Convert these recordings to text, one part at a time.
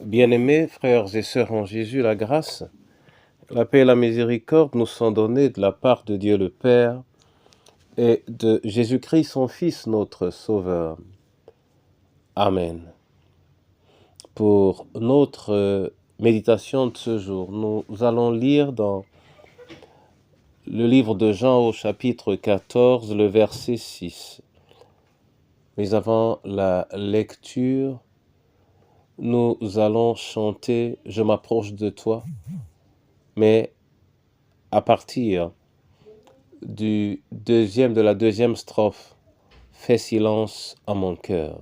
Bien-aimés frères et sœurs en Jésus, la grâce, la paix et la miséricorde nous sont données de la part de Dieu le Père et de Jésus-Christ son Fils, notre Sauveur. Amen. Pour notre méditation de ce jour, nous allons lire dans le livre de Jean au chapitre 14, le verset 6. Mais avant la lecture, nous allons chanter « Je m'approche de toi », mais à partir de la deuxième strophe, « Fais silence à mon cœur ».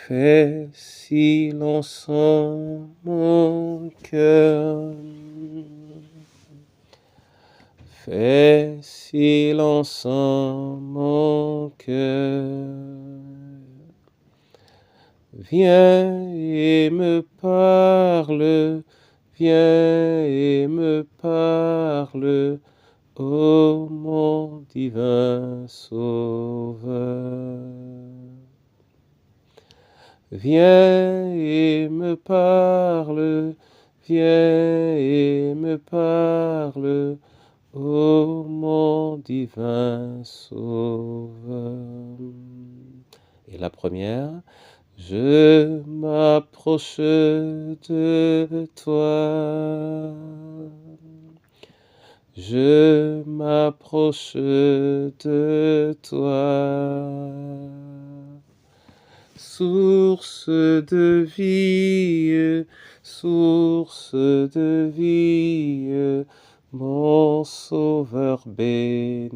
Fais silence en mon cœur, fais silence en mon cœur, viens et me parle, viens et me parle, ô mon divin Sauveur. Viens et me parle, viens et me parle, ô mon divin Sauveur. Et la première, je m'approche de toi. Je m'approche de toi. Source de vie, mon Sauveur, bénis-moi.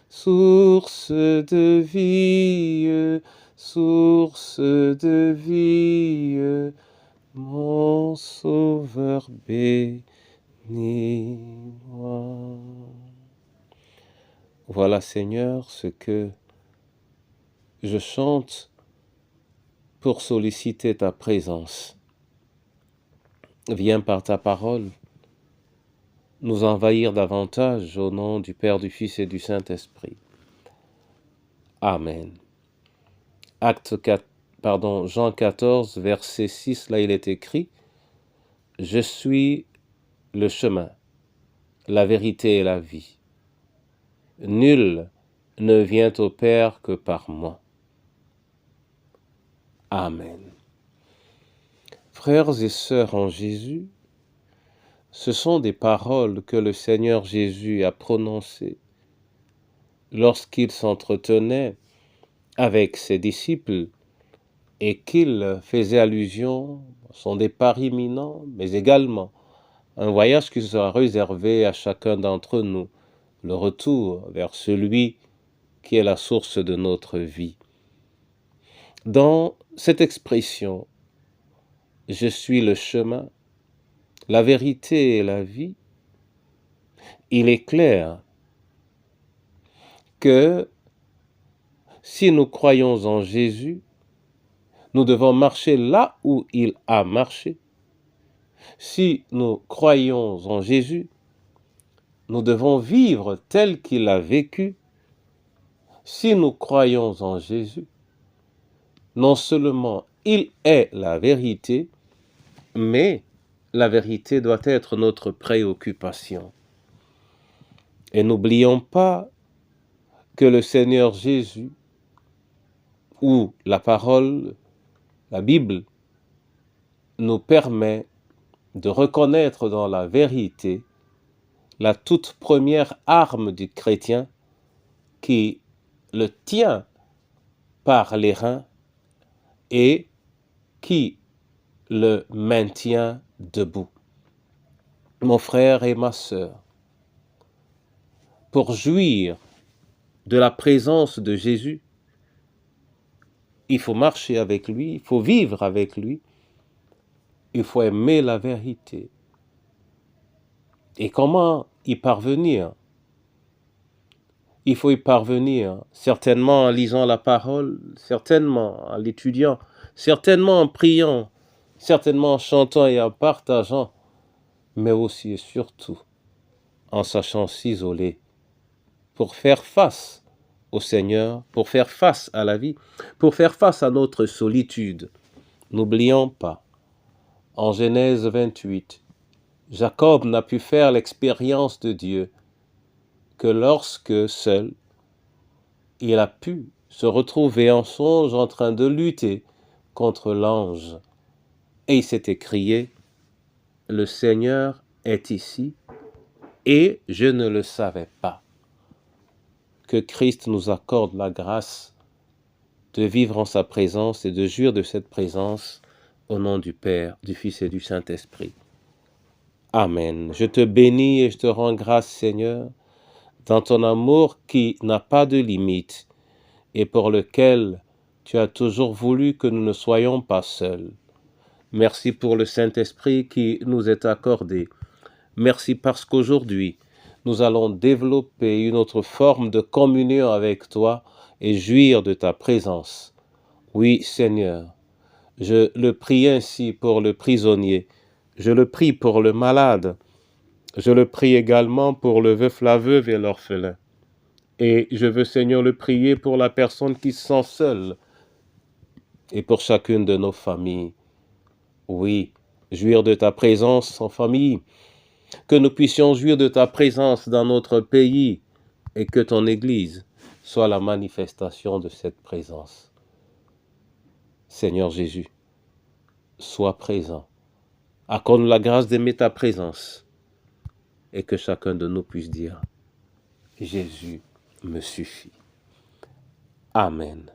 Source de vie, mon Sauveur, bénis-moi. Voilà, Seigneur, ce que je chante pour solliciter ta présence. Viens par ta parole nous envahir davantage au nom du Père, du Fils et du Saint-Esprit. Amen. Jean 14, verset 6, là il est écrit « Je suis le chemin, la vérité et la vie. Nul ne vient au Père que par moi. » Amen. Frères et sœurs en Jésus, ce sont des paroles que le Seigneur Jésus a prononcées lorsqu'il s'entretenait avec ses disciples et qu'il faisait allusion à son départ imminent, mais également un voyage qui sera réservé à chacun d'entre nous, le retour vers celui qui est la source de notre vie. Dans cette expression, « Je suis le chemin, la vérité et la vie », il est clair que si nous croyons en Jésus, nous devons marcher là où il a marché. Si nous croyons en Jésus, nous devons vivre tel qu'il a vécu. Si nous croyons en Jésus, non seulement il est la vérité, mais la vérité doit être notre préoccupation. Et n'oublions pas que le Seigneur Jésus, ou la parole, la Bible, nous permet de reconnaître dans la vérité la toute première arme du chrétien qui le tient par les reins et qui le maintient debout. Mon frère et ma sœur, pour jouir de la présence de Jésus, il faut marcher avec lui, il faut vivre avec lui, il faut aimer la vérité. Et comment y parvenir? Il faut y parvenir certainement en lisant la parole, certainement en l'étudiant, certainement en priant, certainement en chantant et en partageant, mais aussi et surtout en sachant s'isoler pour faire face au Seigneur pour faire face à la vie, pour faire face à notre solitude. N'oublions pas, en Genèse 28, Jacob n'a pu faire l'expérience de Dieu que lorsque seul, il a pu se retrouver en songe en train de lutter contre l'ange. Et il s'est écrié, « Le Seigneur est ici et je ne le savais pas. » Que Christ nous accorde la grâce de vivre en sa présence et de jouir de cette présence au nom du Père, du Fils et du Saint-Esprit. Amen. Je te bénis et je te rends grâce, Seigneur, dans ton amour qui n'a pas de limite et pour lequel tu as toujours voulu que nous ne soyons pas seuls. Merci pour le Saint-Esprit qui nous est accordé. Merci parce qu'aujourd'hui, nous allons développer une autre forme de communion avec toi et jouir de ta présence. Oui, Seigneur, je le prie ainsi pour le prisonnier, je le prie pour le malade, je le prie également pour le veuf, la veuve et l'orphelin. Et je veux, Seigneur, le prier pour la personne qui se sent seule et pour chacune de nos familles. Oui, jouir de ta présence en famille, que nous puissions jouir de ta présence dans notre pays et que ton Église soit la manifestation de cette présence. Seigneur Jésus, sois présent. Accorde-nous la grâce d'aimer ta présence et que chacun de nous puisse dire « Jésus me suffit ». Amen.